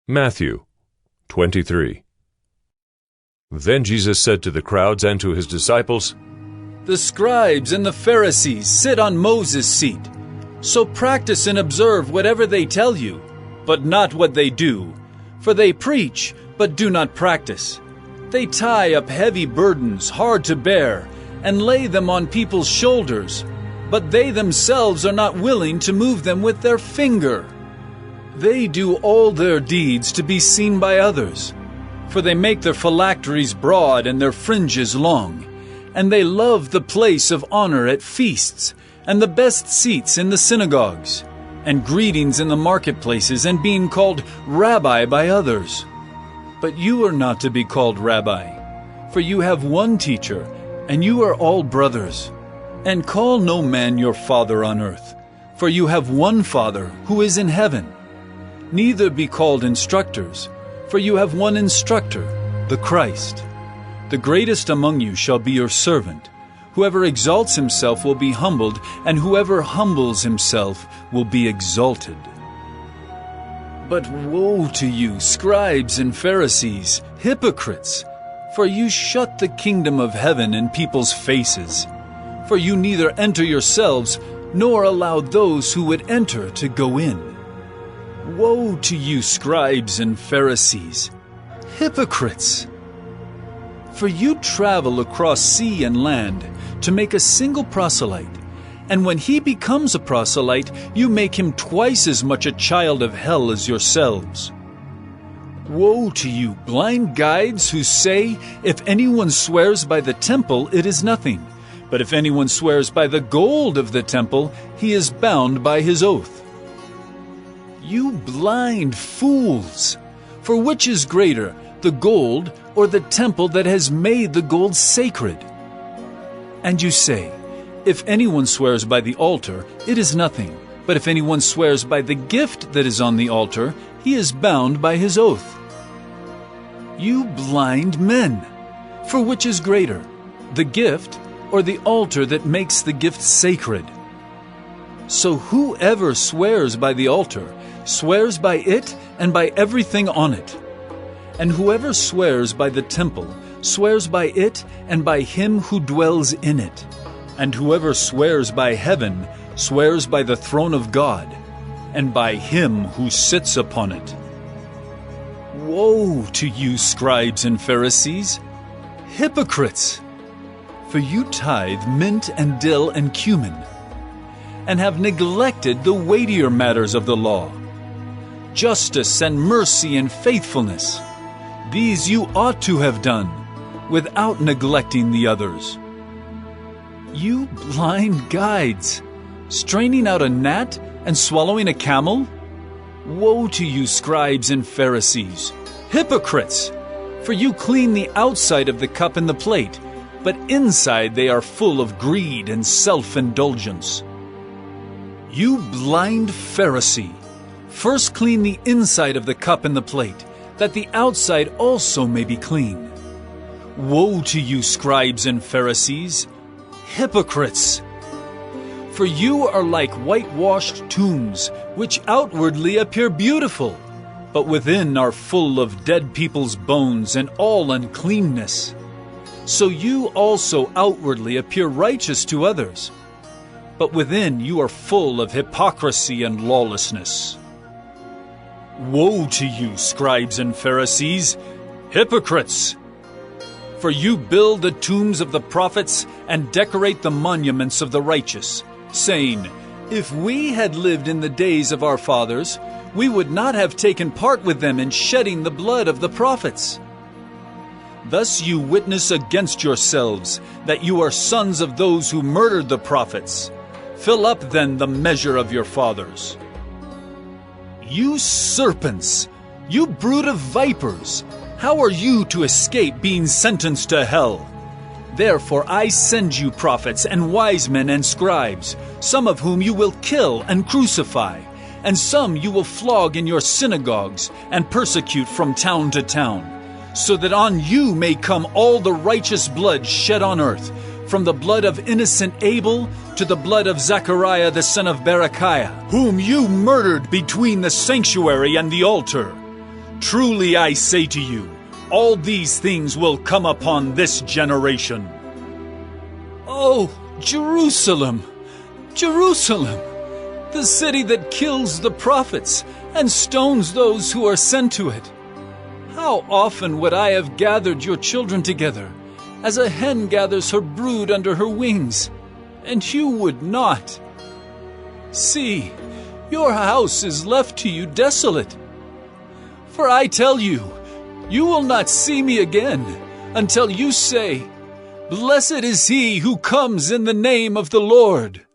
Matthew 23. Then Jesus said to the crowds and to his disciples, "The scribes and the Pharisees sit on Moses' seat. So practice and observe whatever they tell you, but not what they do. For they preach, but do not practice. They tie up heavy burdens, hard to bear, and lay them on people's shoulders, but they themselves are not willing to move them with their finger. They do all their deeds to be seen by others. For they make their phylacteries broad and their fringes long, and they love the place of honor at feasts, and the best seats in the synagogues, and greetings in the marketplaces, and being called Rabbi by others. But you are not to be called Rabbi, for you have one teacher, and you are all brothers. And call no man your father on earth, for you have one Father who is in heaven. Neither be called instructors, for you have one instructor, the Christ. The greatest among you shall be your servant. Whoever exalts himself will be humbled, and whoever humbles himself will be exalted. But woe to you, scribes and Pharisees, hypocrites! For you shut the kingdom of heaven in people's faces. For you neither enter yourselves, nor allow those who would enter to go in. Woe to you, scribes and Pharisees, hypocrites! For you travel across sea and land to make a single proselyte, and when he becomes a proselyte, you make him twice as much a child of hell as yourselves. Woe to you, blind guides, who say, if anyone swears by the temple, it is nothing, but if anyone swears by the gold of the temple, he is bound by his oath. You blind fools! For which is greater, the gold or the temple that has made the gold sacred? And you say, if anyone swears by the altar, it is nothing, but if anyone swears by the gift that is on the altar, he is bound by his oath. You blind men! For which is greater, the gift or the altar that makes the gift sacred? So whoever swears by the altar swears by it and by everything on it. And whoever swears by the temple swears by it and by him who dwells in it. And whoever swears by heaven swears by the throne of God and by him who sits upon it. Woe to you, scribes and Pharisees, hypocrites! For you tithe mint and dill and cumin, and have neglected the weightier matters of the law, justice and mercy and faithfulness. These you ought to have done, without neglecting the others. You blind guides, straining out a gnat and swallowing a camel? Woe to you, scribes and Pharisees, hypocrites! For you clean the outside of the cup and the plate, but inside they are full of greed and self-indulgence. You blind Pharisee! First clean the inside of the cup and the plate, that the outside also may be clean. Woe to you, scribes and Pharisees, hypocrites! For you are like whitewashed tombs, which outwardly appear beautiful, but within are full of dead people's bones and all uncleanness. So you also outwardly appear righteous to others, but within you are full of hypocrisy and lawlessness. Woe to you, scribes and Pharisees, hypocrites! For you build the tombs of the prophets and decorate the monuments of the righteous, saying, if we had lived in the days of our fathers, we would not have taken part with them in shedding the blood of the prophets. Thus you witness against yourselves that you are sons of those who murdered the prophets. Fill up then the measure of your fathers. You serpents! You brood of vipers! How are you to escape being sentenced to hell? Therefore I send you prophets and wise men and scribes, some of whom you will kill and crucify, and some you will flog in your synagogues and persecute from town to town, so that on you may come all the righteous blood shed on earth, from the blood of innocent Abel to the blood of Zechariah the son of Berechiah, whom you murdered between the sanctuary and the altar. Truly I say to you, all these things will come upon this generation. Oh, Jerusalem, Jerusalem, the city that kills the prophets and stones those who are sent to it. How often would I have gathered your children together, as a hen gathers her brood under her wings, and you would not. See, your house is left to you desolate. For I tell you, you will not see me again until you say, Blessed is he who comes in the name of the Lord.